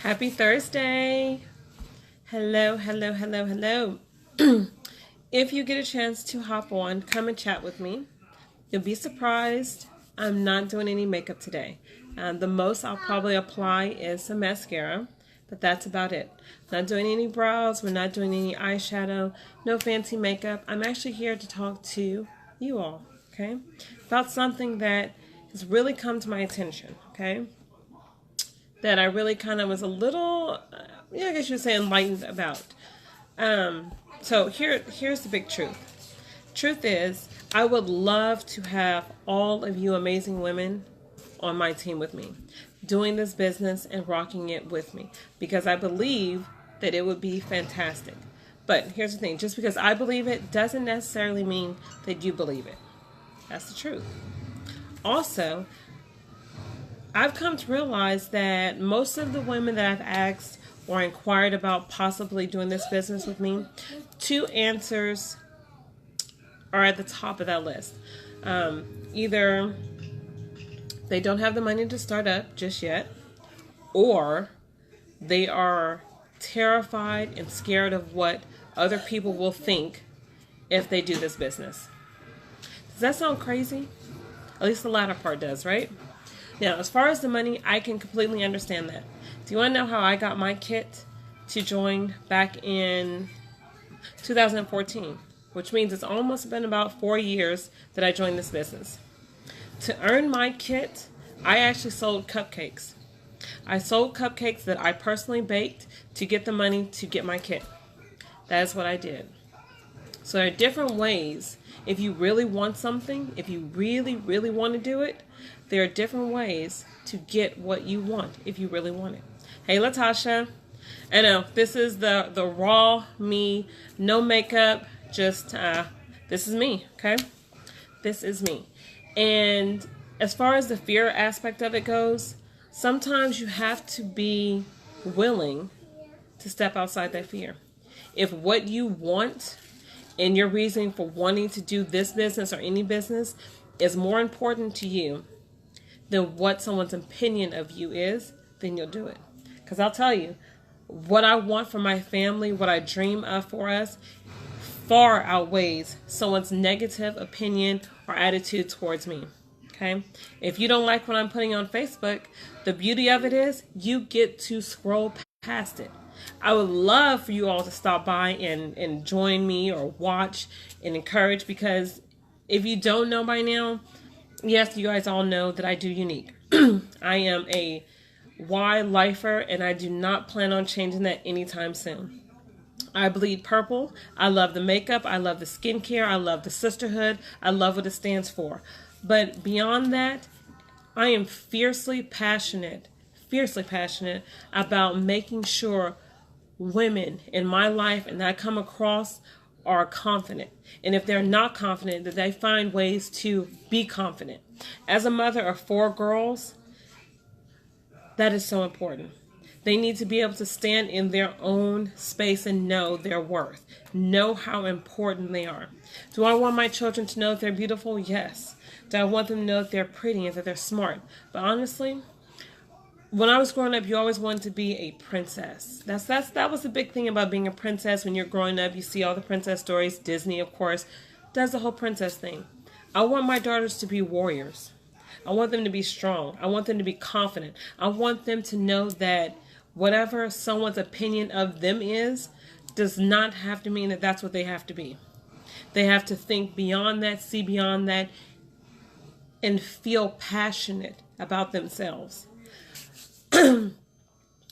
Happy Thursday. Hello, hello, hello, hello. If you get a chance to hop on, come and chat with me. You'll be surprised. I'm not doing any makeup today. The most I'll probably apply is some mascara, but that's about it. Not doing any brows. We're not doing any eyeshadow. No fancy makeup. I'm actually here to talk to you all, okay? About something that has really come to my attention, okay? That I really kind of was a little, I guess you would say enlightened about. So here's the big truth. Truth is, I would love to have all of you amazing women on my team with me, doing this business and rocking it with me, because I believe that it would be fantastic. But here's the thing, just because I believe it doesn't necessarily mean that you believe it. That's the truth. Also, I've come to realize that most of the women that I've asked or inquired about possibly doing this business with me, two answers are at the top of that list. Either they don't have the money to start up just yet, or they are terrified and scared of what other people will think if they do this business. Does that sound crazy? At least the latter part does, right? Now, as far as the money, I can completely understand that. Do you want to know how I got my kit to join back in 2014? Which means it's almost been about 4 years that I joined this business. To earn my kit, I actually sold cupcakes. I sold cupcakes that I personally baked to get the money to get my kit. That is what I did. So there are different ways. If you really want something, if you really, really want to do it, there are different ways to get what you want if you really want it. Hey, Latasha. I know, this is the raw me, no makeup, just, this is me, okay? This is me. And as far as the fear aspect of it goes, sometimes you have to be willing to step outside that fear. If what you want and your reason for wanting to do this business or any business is more important to you than what someone's opinion of you is, then you'll do it. Because I'll tell you, what I want for my family, what I dream of for us, far outweighs someone's negative opinion or attitude towards me. Okay? If you don't like what I'm putting on Facebook, the beauty of it is you get to scroll past it. I would love for you all to stop by and join me or watch and encourage, because if you don't know by now, yes, you guys all know that I do unique. I am a Y lifer, and I do not plan on changing that anytime soon. I bleed purple. I love the makeup. I love the skincare. I love the sisterhood. I love what it stands for. But beyond that, I am fiercely passionate about making sure women in my life and that I come across are confident. And if they're not confident, that they find ways to be confident. As a mother of 4 girls, that is so important. They need to be able to stand in their own space and know their worth. Know how important they are. Do I want my children to know that they're beautiful? Yes. Do I want them to know that they're pretty and that they're smart? But honestly, when I was growing up, you always wanted to be a princess. That was the big thing about being a princess. When you're growing up, you see all the princess stories. Disney, of course, does the whole princess thing. I want my daughters to be warriors. I want them to be strong. I want them to be confident. I want them to know that whatever someone's opinion of them is, does not have to mean that that's what they have to be. They have to think beyond that, see beyond that, and feel passionate about themselves.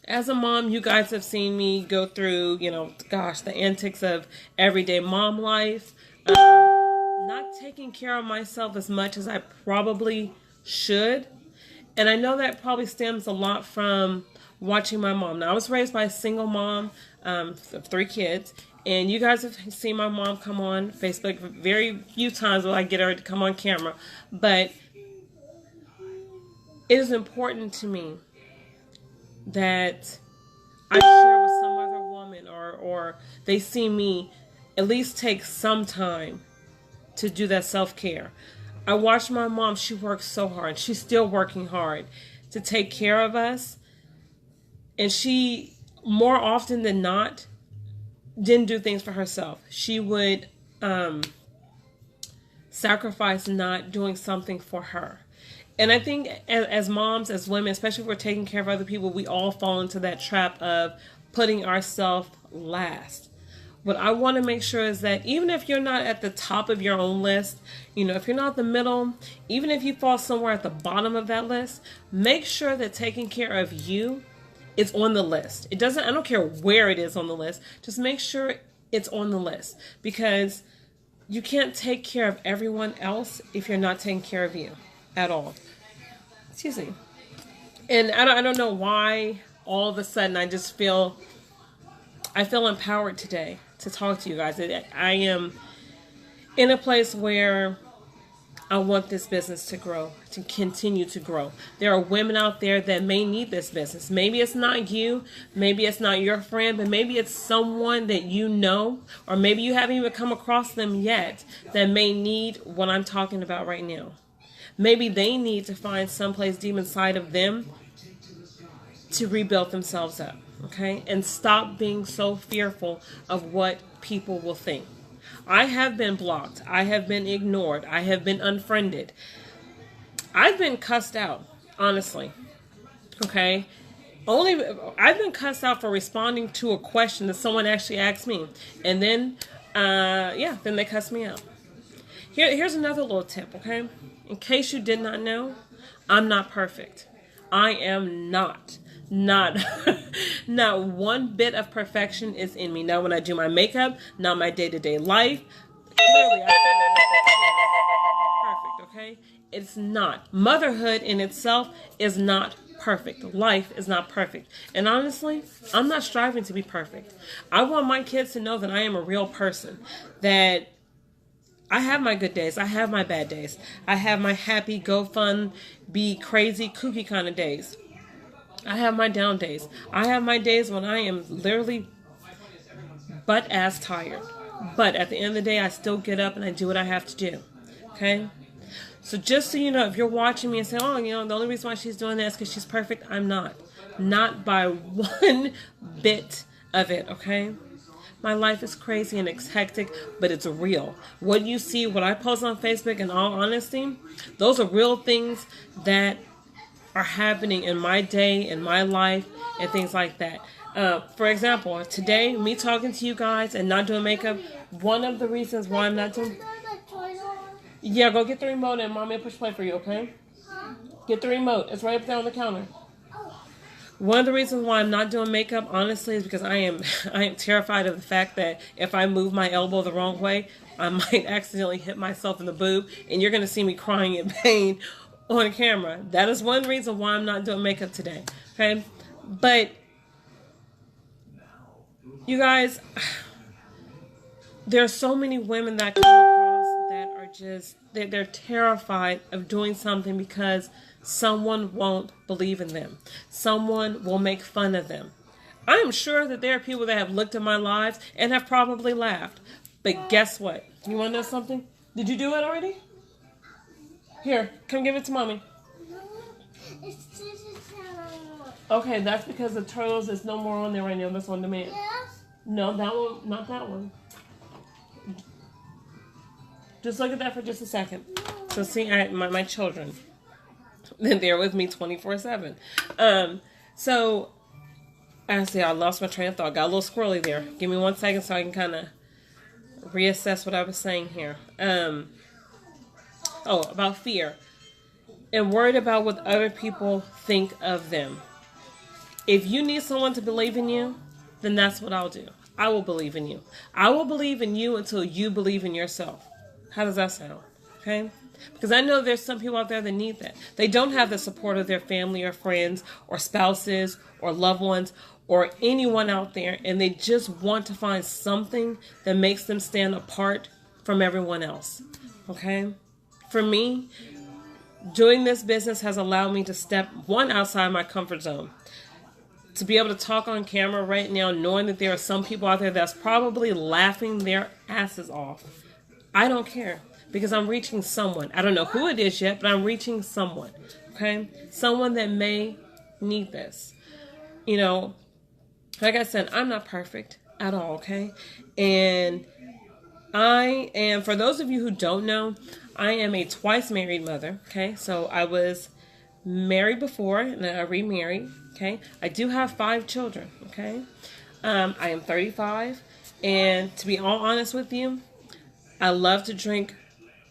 As a mom, you guys have seen me go through, the antics of everyday mom life. Not taking care of myself as much as I probably should. And I know that probably stems a lot from watching my mom. Now, I was raised by a single mom of 3 kids. And you guys have seen my mom come on Facebook very few times will I get her to come on camera. But it is important to me that I share with some other woman, or they see me at least take some time to do that self-care. I watched my mom. She works so hard. She's still working hard to take care of us. And she, more often than not, didn't do things for herself. She would sacrifice not doing something for her. And I think as moms, as women, especially if we're taking care of other people, we all fall into that trap of putting ourselves last. What I want to make sure is that even if you're not at the top of your own list, if you're not the middle, even if you fall somewhere at the bottom of that list, make sure that taking care of you is on the list. I don't care where it is on the list, just make sure it's on the list, because you can't take care of everyone else if you're not taking care of you at all. Excuse me. And I don't know why all of a sudden I feel empowered today to talk to you guys. I am in a place where I want this business to grow, to continue to grow. There are women out there that may need this business. Maybe it's not you, maybe it's not your friend, but maybe it's someone that you know, or maybe you haven't even come across them yet, that may need what I'm talking about right now. Maybe they need to find someplace deep inside of them to rebuild themselves up, okay? And stop being so fearful of what people will think. I have been blocked. I have been ignored. I have been unfriended. I've been cussed out, honestly, okay? I've been cussed out for responding to a question that someone actually asked me. And then, then they cussed me out. Here's another little tip, okay? In case you did not know, I'm not perfect. I am not. Not one bit of perfection is in me. Not when I do my makeup, not my day-to-day life. Clearly, I feel perfect, okay? It's not. Motherhood in itself is not perfect. Life is not perfect. And honestly, I'm not striving to be perfect. I want my kids to know that I am a real person, that I have my good days. I have my bad days. I have my happy, go fun, be crazy, kooky kind of days. I have my down days. I have my days when I am literally butt-ass tired. But at the end of the day, I still get up and I do what I have to do. Okay? So just so you know, if you're watching me and say, the only reason why she's doing that is because she's perfect, I'm not. Not by one bit of it, okay? My life is crazy and it's hectic, but it's real. What you see, what I post on Facebook, in all honesty, those are real things that are happening in my day, in my life, and things like that. For example, today, me talking to you guys and not doing makeup, one of the reasons why I'm not doing... Yeah, go get the remote and Mommy will push play for you, okay? Get the remote. It's right up there on the counter. One of the reasons why I'm not doing makeup, honestly, is because I am terrified of the fact that if I move my elbow the wrong way, I might accidentally hit myself in the boob, and you're going to see me crying in pain on camera. That is one reason why I'm not doing makeup today, okay? But you guys, there are so many women that come across that are just, they're terrified of doing something because someone won't believe in them. Someone will make fun of them. I am sure that there are people that have looked at my lives and have probably laughed. But guess what? You want to know something? Did you do it already? Here, come give it to Mommy. Okay, that's because the turtles is no more on there right now. That's on demand. Yes? No, that one, not that one. Just look at that for just a second. So see, my children, they're with me 24/7. So, honestly, I lost my train of thought. Got a little squirrely there. Give me 1 second so I can kind of reassess what I was saying here. About fear. And worried about what other people think of them. If you need someone to believe in you, then that's what I'll do. I will believe in you. I will believe in you until you believe in yourself. How does that sound? Okay? Because I know there's some people out there that need that. They don't have the support of their family or friends or spouses or loved ones or anyone out there, and they just want to find something that makes them stand apart from everyone else. Okay? For me, doing this business has allowed me to step outside my comfort zone. To be able to talk on camera right now, knowing that there are some people out there that's probably laughing their asses off. I don't care, because I'm reaching someone. I don't know who it is yet, but I'm reaching someone. Okay? Someone that may need this. You know, like I said, I'm not perfect at all, okay? And I am, for those of you who don't know, I am a twice married mother, okay? So I was married before and then I remarried, okay? I do have 5 children, okay? I am 35, and to be all honest with you, I love to drink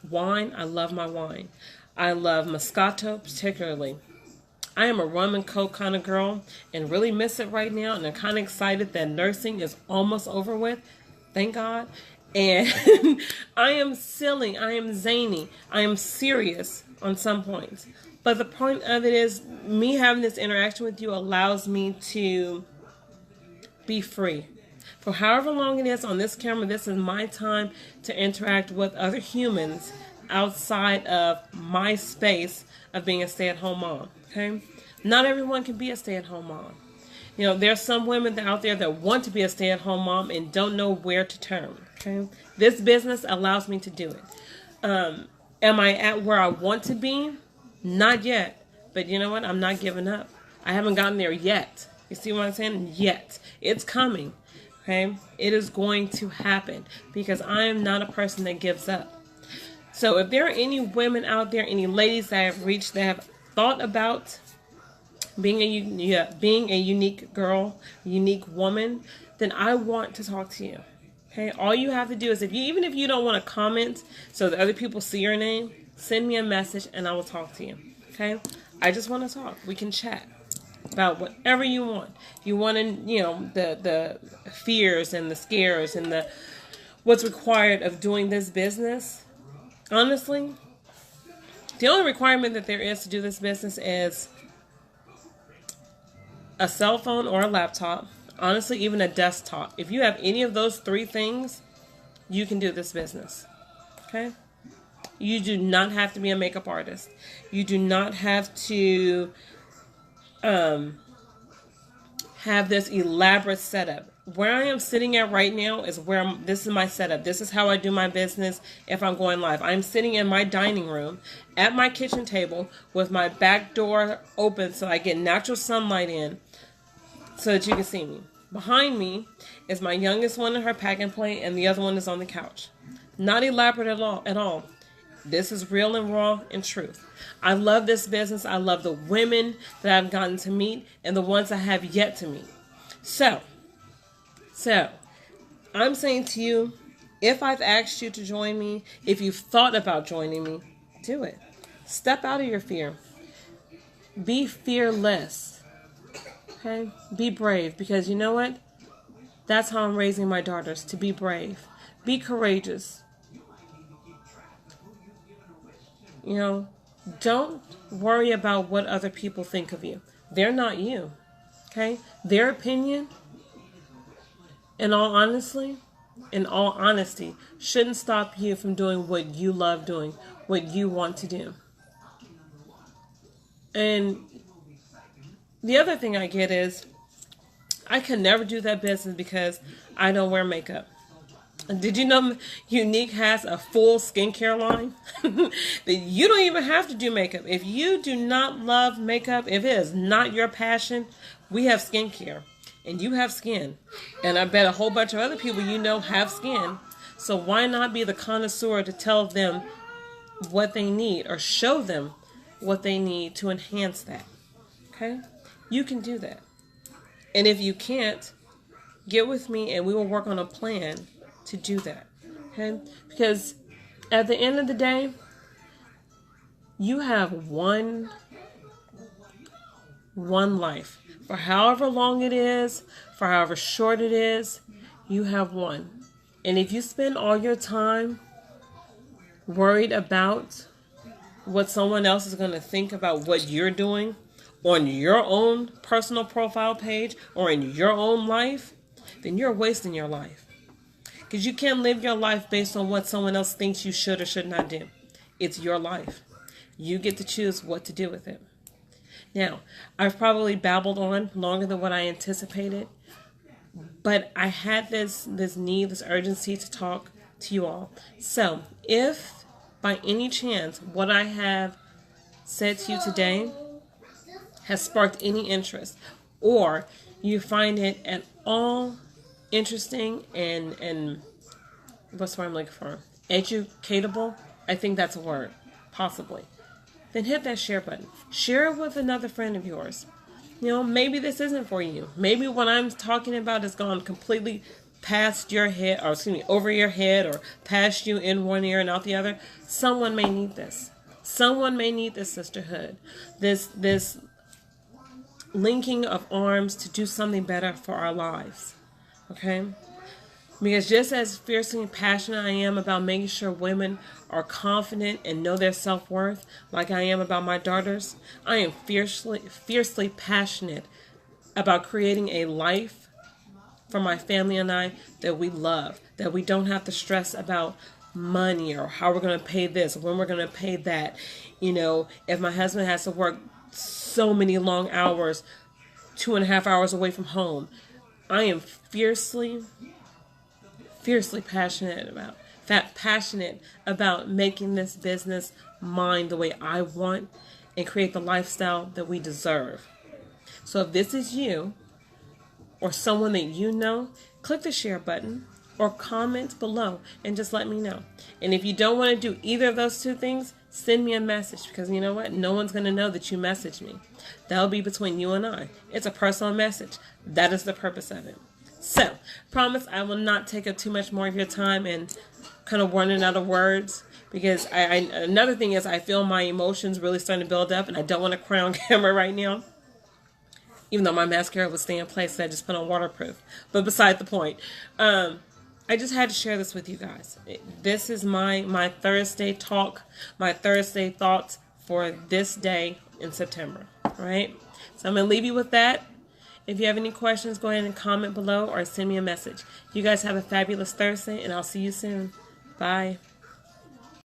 wine. I love my wine. I love Moscato particularly. I am a rum and coke kind of girl and really miss it right now, and I'm kind of excited that nursing is almost over with. Thank God. And I am silly. I am zany. I am serious on some points. But the point of it is, me having this interaction with you allows me to be free. For however long it is on this camera, this is my time to interact with other humans outside of my space of being a stay-at-home mom. Okay? Not everyone can be a stay-at-home mom. You know, there's some women out there that want to be a stay-at-home mom and don't know where to turn. Okay? This business allows me to do it. Am I at where I want to be? Not yet. But you know what? I'm not giving up. I haven't gotten there yet. You see what I'm saying? Yet. It's coming. Okay? It is going to happen because I am not a person that gives up. So if there are any women out there, any ladies that have reached, that have thought about being a unique girl, unique woman, then I want to talk to you. Okay? All you have to do is, even if you don't want to comment so that other people see your name, send me a message and I will talk to you. Okay? I just want to talk. We can chat about whatever you want. If you want to, the fears and the scares and the what's required of doing this business. Honestly, the only requirement that there is to do this business is a cell phone or a laptop. Honestly, even a desktop. If you have any of those 3 things, you can do this business. Okay? You do not have to be a makeup artist. You do not have to have this elaborate setup. Where I am sitting at right now is this is my setup. This is how I do my business if I'm going live. I'm sitting in my dining room at my kitchen table with my back door open so I get natural sunlight in so that you can see me. Behind me is my youngest one in her pack and play, and the other one is on the couch. Not elaborate at all. This is real and raw and truth. I love this business. I love the women that I've gotten to meet and the ones I have yet to meet. So, I'm saying to you, if I've asked you to join me, if you've thought about joining me, do it. Step out of your fear. Be fearless. Okay? Be brave, because you know what? That's how I'm raising my daughters, to be brave. Be courageous. Don't worry about what other people think of you. They're not you. Okay? Their opinion, in all honesty, shouldn't stop you from doing what you love doing, what you want to do. And the other thing I get is, I can never do that business because I don't wear makeup. Did you know Younique has a full skincare line? That you don't even have to do makeup. If you do not love makeup, if it is not your passion, we have skincare. And you have skin. And I bet a whole bunch of other people you know have skin. So why not be the connoisseur to tell them what they need or show them what they need to enhance that? Okay? You can do that. And if you can't, get with me and we will work on a plan to do that. Okay? Because at the end of the day, you have one life. For however long it is, for however short it is, you have one. And if you spend all your time worried about what someone else is going to think about what you're doing on your own personal profile page or in your own life, then you're wasting your life. Because you can't live your life based on what someone else thinks you should or should not do. It's your life. You get to choose what to do with it. Now, I've probably babbled on longer than what I anticipated, but I had this need, this urgency to talk to you all. So, if by any chance what I have said to you today has sparked any interest, or you find it at all interesting and what's the word I'm looking for? Educatable. I think that's a word, possibly. Then hit that share button. Share it with another friend of yours. Maybe this isn't for you. Maybe what I'm talking about has gone completely past your head, or excuse me, over your head, or past you in one ear and out the other. Someone may need this. Someone may need this sisterhood. This linking of arms to do something better for our lives. Okay? Because just as fiercely passionate I am about making sure women are confident and know their self-worth, like I am about my daughters, I am fiercely passionate about creating a life for my family and I that we love, that we don't have to stress about money or how we're going to pay this, when we're going to pay that. If my husband has to work so many long hours, 2.5 hours away from home, I am fiercely passionate about making this business mine the way I want and create the lifestyle that we deserve. So if this is you or someone that you know, click the share button or comment below and just let me know. And if you don't want to do either of those two things, send me a message, because you know what? No one's going to know that you messaged me. That'll be between you and I. It's a personal message. That is the purpose of it. So, promise I will not take up too much more of your time and kind of running out of words, because another thing is I feel my emotions really starting to build up, and I don't want to cry on camera right now, even though my mascara would stay in place, so I just put on waterproof. But beside the point, I just had to share this with you guys. This is my Thursday talk, my Thursday thoughts for this day in September. All right? So I'm going to leave you with that. If you have any questions, go ahead and comment below or send me a message. You guys have a fabulous Thursday, and I'll see you soon. Bye.